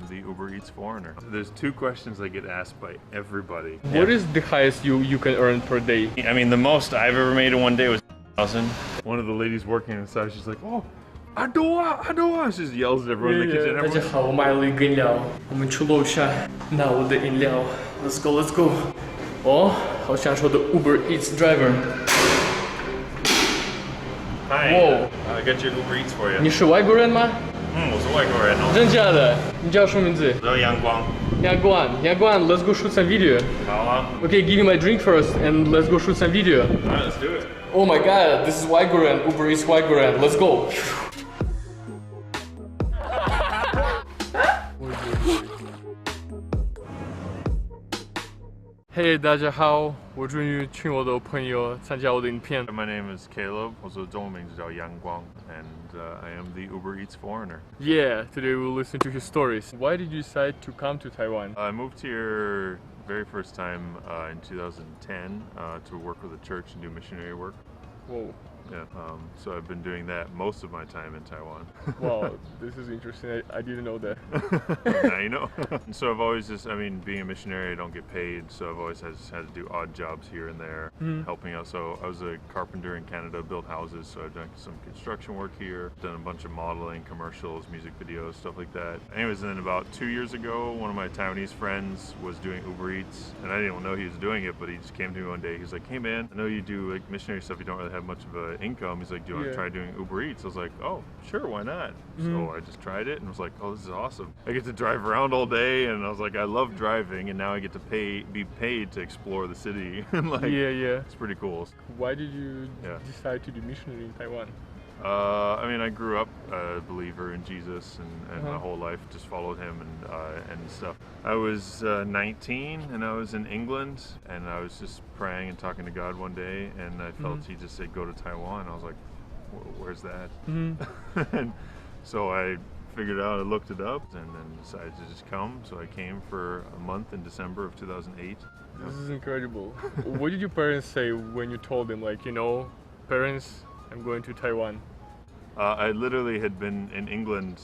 am the Uber Eats foreigner. There's two questions I get asked by everybody. What is the highest you can earn per day? I mean, the most I've ever made in one day was 1,000. One of the ladies working inside, she's like, oh, Adoa, Adoa. She just yells at everyone in the kitchen. 大家好，我买了一个饮料，我们去楼下拿我的饮料。Let's go, let's go. 哦，好享受的 Uber Eats driver. Hi, Whoa. I got your Uber Eats for you. 你是外国人吗？我是外国人哦。真假的？你叫什么名字？我叫阳光。阳光 let's go shoot some video. 好啊。Okay, give me my drink first and let's go shoot some video. Alright, let's do it. Oh my god, this is 外国人 Uber Eats 外国人 let's go. Hey， 大家好，我终于请我的朋友参加我的影片。My name is Caleb. 我的中文名字叫阳光 and I am the Uber Eats foreigner. Yeah, today we'll listen to his stories. Why did you decide to come to Taiwan? I moved here very first time in 2010 to work with a church and do missionary work. Whoa. Yeah, so I've been doing that most of my time in Taiwan. Wow, this is interesting. I didn't know that. Now you know. So I've always just, I mean, being a missionary, I don't get paid, so I've always had to do odd jobs here and there, helping out. So I was a carpenter in Canada, built houses, so I've done some construction work here, done a bunch of modeling, commercials, music videos, stuff like that. Anyways, and then about 2 years ago, one of my Taiwanese friends was doing Uber Eats, and I didn't even know he was doing it, but he just came to me one day. He's like, hey man, I know you do like missionary stuff, you don't really have much of a income. He's like, do you want to try doing Uber Eats? I was like, oh, sure, why not? So I just tried it and was like, oh, this is awesome. I get to drive around all day, and I was like, I love driving, and now I get to be paid to explore the city. Like, yeah. It's pretty cool. Why did you decide to do missionary in Taiwan? I mean, I grew up a believer in Jesus, and my whole life just followed him and stuff. I was 19, and I was in England, and I was just praying and talking to God one day, and I felt he just said, go to Taiwan. I was like, where's that? And so I figured it out, I looked it up, and then decided to just come. So I came for a month in December of 2008. This is incredible. What did your parents say when you told them, like, you know, parents, I'm going to Taiwan? I literally had been in England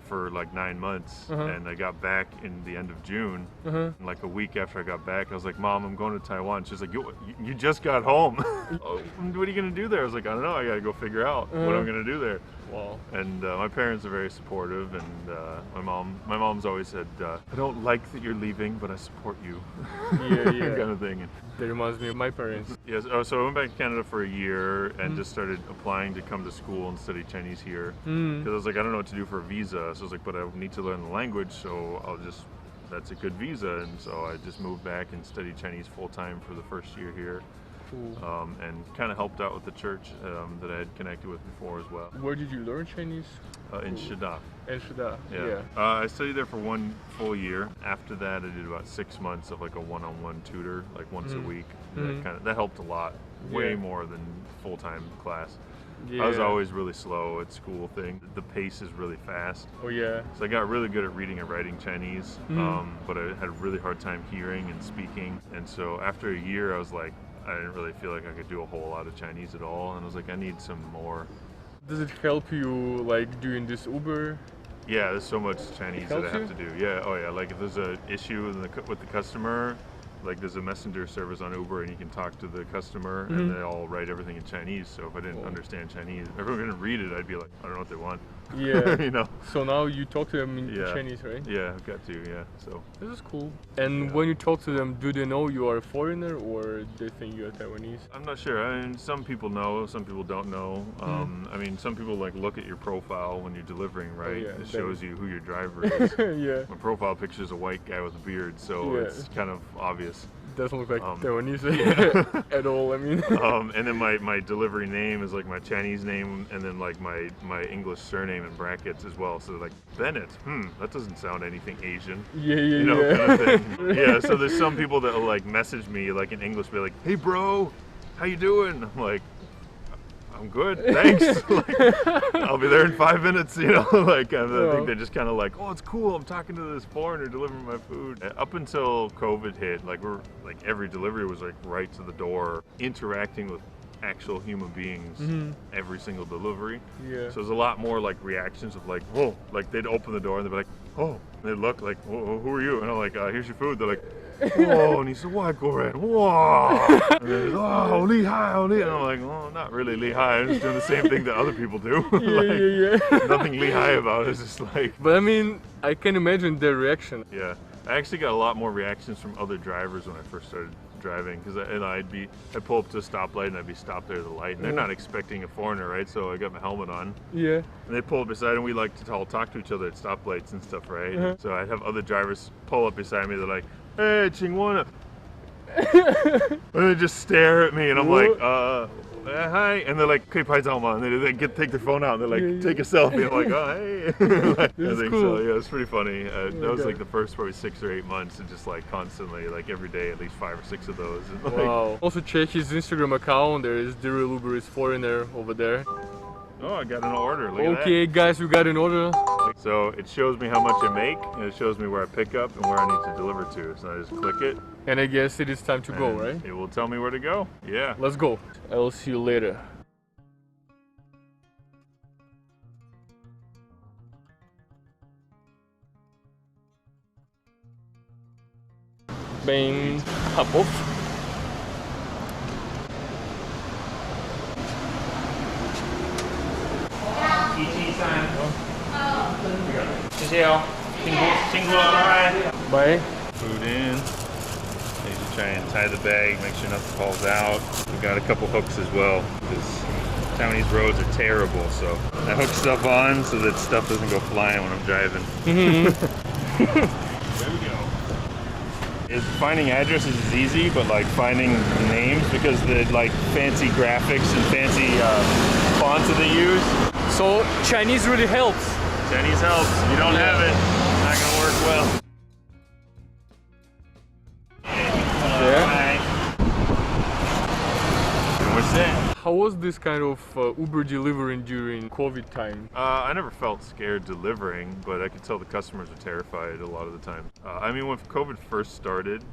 for like 9 months, and I got back in the end of June. And like a week after I got back, I was like, Mom, I'm going to Taiwan. She's like, you just got home. Oh, what are you gonna do there? I was like, I don't know, I gotta go figure out what I'm gonna do there. Wow. And my parents are very supportive, and my mom's always said, I don't like that you're leaving, but I support you. Yeah. Kind of thing. That reminds me of my parents. Yes. Oh, so I went back to Canada for a year and just started applying to come to school and study Chinese here. Because I was like, I don't know what to do for a visa. So I was like, but I need to learn the language, so that's a good visa. And so I just moved back and studied Chinese full time for the first year here. Cool. And kind of helped out with the church that I had connected with before as well. Where did you learn Chinese? In Shida. In Shida, yeah. I studied there for 1 full year. After that, I did about 6 months of like a one-on-one tutor, like once a week. That helped a lot, way more than full-time class. Yeah. I was always really slow at school thing. The pace is really fast. Oh yeah. So I got really good at reading and writing Chinese, but I had a really hard time hearing and speaking. And so after a year, I was like, I didn't really feel like I could do a whole lot of Chinese at all. And I was like, I need some more. Does it help you like doing this Uber? Yeah, there's so much Chinese that I have to do. Yeah, oh yeah, like if there's an issue with the customer, like there's a messenger service on Uber and you can talk to the customer and they all write everything in Chinese. So if I didn't understand Chinese, if I didn't read it, I'd be like, I don't know what they want. Yeah. You know. So now you talk to them in Chinese, right? Yeah, I've got to, yeah. So this is cool. And when you talk to them, do they know you are a foreigner or they think you're Taiwanese? I'm not sure. I mean, some people know, some people don't know. I mean, some people like look at your profile when you're delivering, right? It shows you who your driver is. Yeah. My profile picture is a white guy with a beard, so it's kind of obvious. Doesn't look like Taiwanese at all, I mean. And then my delivery name is like my Chinese name and then like my English surname in brackets as well. So like, Bennett, that doesn't sound anything Asian. Yeah. You know, kind of thing. Yeah, so there's some people that will like message me like in English, be like, hey bro, how you doing? I'm like, I'm good, thanks. Like, I'll be there in 5 minutes, you know. Like I think they're just kind of like, oh, it's cool. I'm talking to this foreigner delivering my food. Up until COVID hit, like every delivery was like right to the door, interacting with actual human beings every single delivery. Yeah. So there's a lot more like reactions of like, whoa, like they'd open the door and they'd be like, oh, they look like, who are you? And I'm like, here's your food. They're like, whoa, and he said, 外国人, whoa. And they're like, oh, 厉害, oh, 厉害. And I'm like, well, not really 厉害. I'm just doing the same thing that other people do. Like, nothing 厉害about it. It's just like. But I mean, I can imagine their reaction. Yeah, I actually got a lot more reactions from other drivers when I first started driving, because I'd pull up to a stoplight and I'd be stopped there at the light, and they're not expecting a foreigner, right? So I got my helmet on. Yeah. And they pull up beside, and we like to all talk to each other at stoplights and stuff, right? So I'd have other drivers pull up beside me. They're like, "Hey, 请问," and they just stare at me, and I'm like, hi, and they're like, 可以拍照吗? And they take their phone out and they're like, take a selfie. I'm like, oh, hey. Like, I think cool. So, yeah, it's pretty funny. That was like the first probably 6 or 8 months, and just like constantly, like every day, at least 5 or 6 of those. And, like, wow. Also check his Instagram account. There is the real Uber is foreigner over there. Oh, I got an order. Look okay, at that. Guys, we got an order. So it shows me how much I make, and it shows me where I pick up and where I need to deliver to. So I just click it. And I guess it is time to go, right? It will tell me where to go. Yeah. Let's go. I will see you later. Bang. Hop off. Bye. Food in. Need to try and tie the bag, make sure nothing falls out. We got a couple hooks as well, because Taiwanese roads are terrible. So I hook stuff on so that stuff doesn't go flying when I'm driving. There we go. Finding addresses is easy, but like finding names, because the like fancy graphics and fancy fonts that they use. So Chinese really helps. Chinese helps. You don't have it, it's not gonna work well. How was this kind of Uber delivering during COVID time? I never felt scared delivering, but I could tell the customers are terrified a lot of the time. I mean, when COVID first started,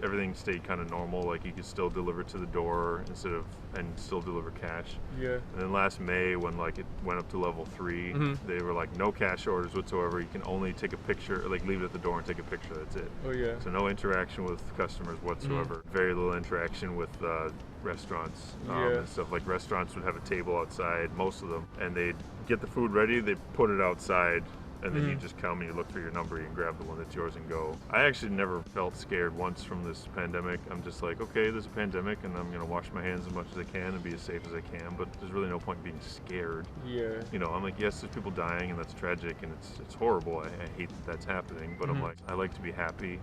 everything stayed kind of normal. Like you could still deliver to the door and still deliver cash. Yeah. And then last May, when like it went up to level 3, they were like, no cash orders whatsoever. You can only take a picture, like leave it at the door and take a picture. That's it. Oh yeah. So no interaction with customers whatsoever. Very little interaction with restaurants and stuff. Like restaurants would have a table outside, most of them, and they'd get the food ready. They put it outside. And then you just come and you look for your number, you can grab the one that's yours and go. I actually never felt scared once from this pandemic. I'm just like, okay, there's a pandemic and I'm gonna wash my hands as much as I can and be as safe as I can, but there's really no point being scared. Yeah. You know, I'm like, yes, there's people dying and that's tragic and it's horrible. I hate that that's happening, but I'm like, I like to be happy.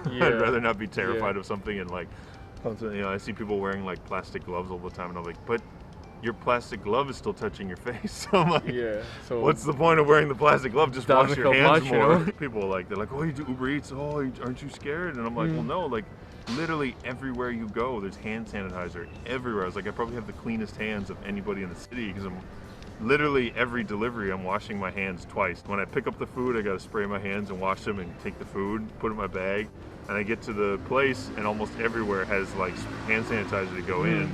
I'd rather not be terrified of something and like, constantly, you know, I see people wearing like plastic gloves all the time and I'm like, but your plastic glove is still touching your face. So I'm like, so what's the point of wearing the plastic glove? Just wash your hands more. You know? People like, they're like, oh, you do Uber Eats. Oh, aren't you scared? And I'm like, well, no, like literally everywhere you go, there's hand sanitizer everywhere. I was like, I probably have the cleanest hands of anybody in the city, because I'm literally every delivery, I'm washing my hands twice. When I pick up the food, I got to spray my hands and wash them and take the food, put it in my bag. And I get to the place and almost everywhere has like hand sanitizer to go in.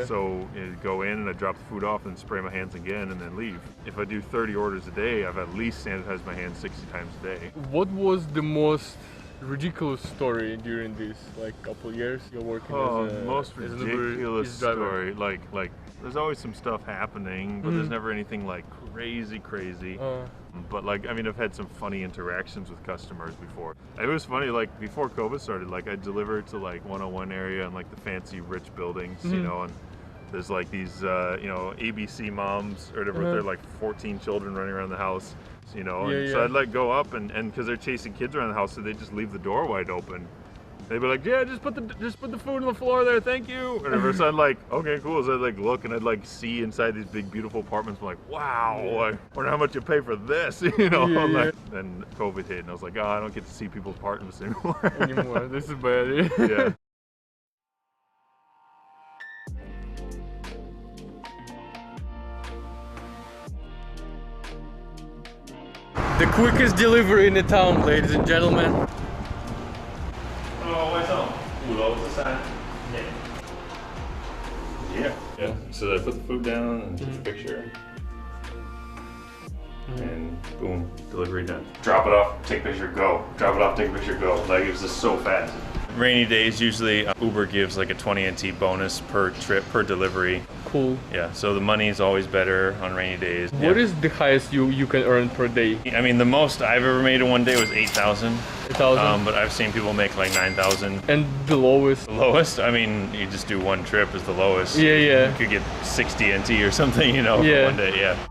So you go in and I drop the food off and spray my hands again and then leave. If I do 30 orders a day, I've at least sanitized my hands 60 times a day. What was the most ridiculous story during this like couple years you're working as a most ridiculous story? Like there's always some stuff happening, but there's never anything like crazy. But like, I mean, I've had some funny interactions with customers before. It was funny, like before COVID started, like I delivered to like 101 area and like the fancy rich buildings, you know, and there's like these, you know, ABC moms or whatever, they're like 14 children running around the house, you know, and so I'd like go up and because they're chasing kids around the house, so they just leave the door wide open. They'd be like, yeah, just put the food on the floor there, thank you. Whatever. So I'd like, okay, cool. So I'd like look and I'd like see inside these big beautiful apartments. I'm like, wow, I wonder how much you pay for this, you know. Like, then COVID hit and I was like, oh, I don't get to see people's apartments anymore. This is bad. Yeah. The quickest delivery in the town, ladies and gentlemen. Yeah. So I put the food down and took a picture. and boom, delivery done. Drop it off, take a picture, go. Drop it off, take a picture, go. Like, it was just so fast. Rainy days, usually Uber gives like a 20 NT bonus per trip, per delivery. Cool. Yeah, so the money is always better on rainy days. What is the highest you can earn per day? I mean, the most I've ever made in one day was 8,000. 8,000? But I've seen people make like 9,000. And the lowest? The lowest? I mean, you just do one trip is the lowest. Yeah, yeah. You could get 60 NT or something, you know, yeah. for one day, yeah.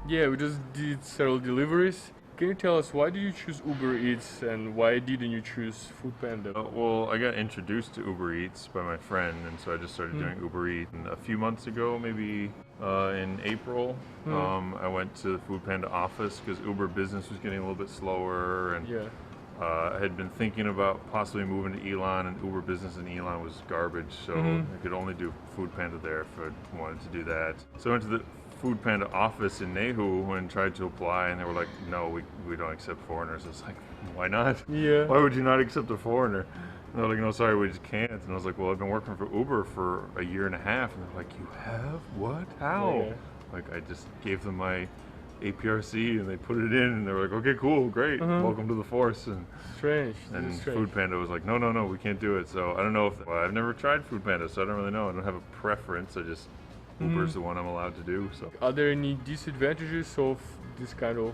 Yeah, we just did several deliveries. Can you tell us why did you choose Uber Eats and why didn't you choose Foodpanda? Well, I got introduced to Uber Eats by my friend, and so I just started doing Uber Eats. And a few months ago, maybe in April, I went to the Foodpanda office because Uber business was getting a little bit slower, and I had been thinking about possibly moving to Elon, and Uber business in Elon was garbage, so I could only do Foodpanda there if I wanted to do that. So I went to the Foodpanda office in Nehu and tried to apply, and they were like, no, we don't accept foreigners. I was like, why not? Yeah. Why would you not accept a foreigner? And they're like, no, sorry, we just can't. And I was like, well, I've been working for Uber for a year and a half. And they're like, you have? What? How? Yeah. Like, I just gave them my APRC and they put it in, and they were like, okay, cool, great, welcome to the force. And strange. And Foodpanda was like, no, we can't do it. So I don't know if I've never tried Foodpanda, so I don't really know. I don't have a preference. I just Uber's the one I'm allowed to do. So are there any disadvantages of this kind of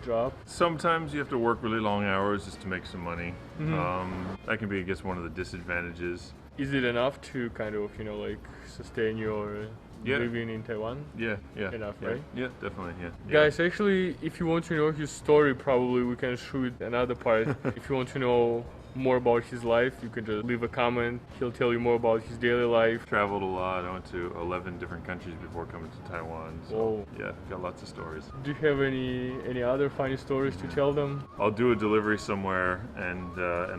job? Sometimes you have to work really long hours just to make some money. That can be, I guess, one of the disadvantages. Is it enough to kind of, you know, like sustain your living in Taiwan? Yeah. Enough, right? Yeah, definitely, yeah. Guys, actually, if you want to know his story, probably we can shoot another part. If you want to know more about his life, you can just leave a comment. He'll tell you more about his daily life. Traveled a lot. I went to 11 different countries before coming to Taiwan. So yeah, got lots of stories. Do you have any other funny stories to tell them? I'll do a delivery somewhere, and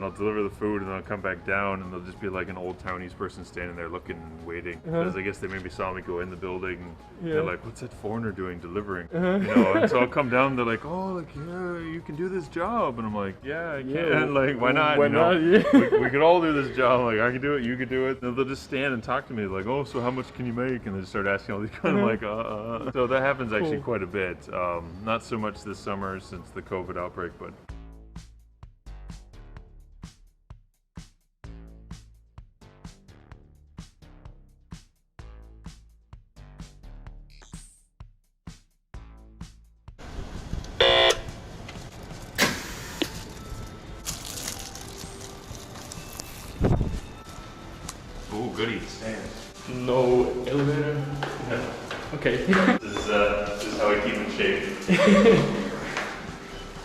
I'll deliver the food, and then I'll come back down, and there'll just be like an old Taiwanese person standing there looking and waiting, because I guess they maybe saw me go in the building. They're like, what's that foreigner doing delivering? You know, and so I'll come down, they're like, oh, like, yeah, you can do this job. And I'm like, yeah, I can. Like, why not? Why not? Yeah. we could all do this job. Like, I can do it, you could do it. And they'll just stand and talk to me like, oh, so how much can you make? And they just start asking all these kind of like, So that happens actually quite a bit. Not so much this summer since the COVID outbreak, but oh, goody, stairs. No elevator? No. Okay. This is how I keep in shape.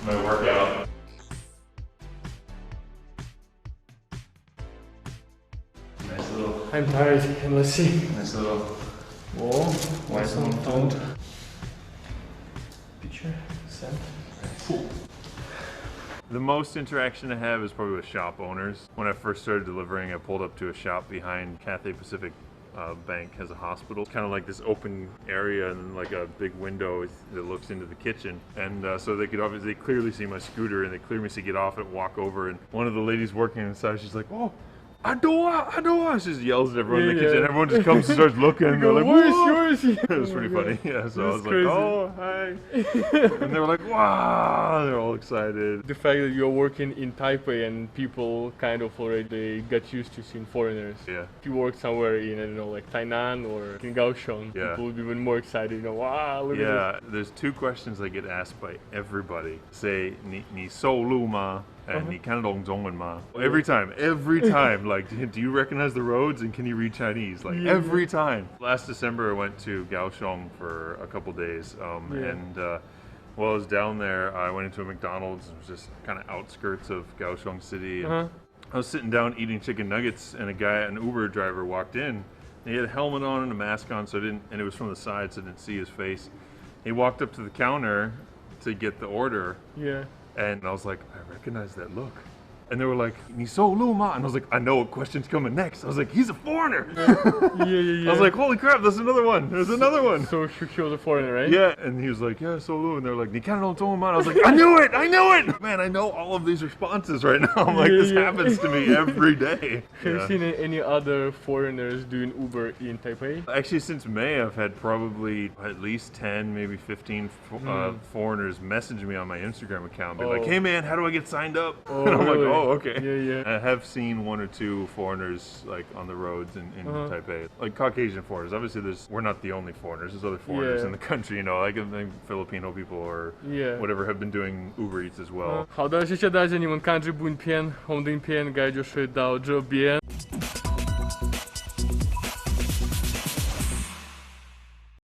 My workout. Nice little. I'm tired, and let's see. Nice little wall. white Some phone. Picture sent. Cool. The most interaction I have is probably with shop owners. When I first started delivering, I pulled up to a shop behind Cathay Pacific Bank has a hospital. Kind of like this open area and like a big window that looks into the kitchen. And so they could obviously clearly see my scooter, and they clearly see get off and walk over. And one of the ladies working inside, she's like, oh, Adoa! She just yells at everyone in the kitchen. Everyone just comes and starts looking. And they're like, where is he? It was pretty funny. Yeah, so I was crazy. like, oh, hi. And they were like, wow. They're all excited. The fact that you're working in Taipei and people kind of already got used to seeing foreigners. Yeah. If you work somewhere in, I don't know, like Tainan or in Kaohsiung, people would be even more excited. You know, wow, look at this. There's two questions I get asked by everybody. Say, 你收入吗? And 你看懂中文吗? Every time, like, do you recognize the roads and can you read Chinese? Like, every time. Last December, I went to Kaohsiung for a couple days, and while I was down there, I went into a McDonald's. It was just kind of outskirts of Kaohsiung City. And I was sitting down eating chicken nuggets, and an Uber driver walked in. And he had a helmet on and a mask on, and it was from the side, so I didn't see his face. He walked up to the counter to get the order. Yeah. And I was like, I recognize that look. And they were like, 你收入吗? And I was like, I know what question's coming next. I was like, he's a foreigner. Yeah. I was like, holy crap, there's another one. There's another one. So he was a foreigner, right? Yeah, and he was like, yeah, 收入. And they're like, 你看得懂中文吗? I was like, I knew it. Man, I know all of these responses right now. I'm like, this happens to me every day. Have you seen any other foreigners doing Uber in Taipei? Actually, since May, I've had probably at least 10, maybe 15 foreigners message me on my Instagram account, be like, hey man, how do I get signed up? And I'm really? like, oh, okay. Yeah. I have seen 1 or 2 foreigners like on the roads in Taipei, like Caucasian foreigners. Obviously, we're not the only foreigners. There's other foreigners in the country, you know, like I think Filipino people or whatever have been doing Uber Eats as well. 好的，谢谢大家，你们看这部影片，我们的影片应该就是到这边。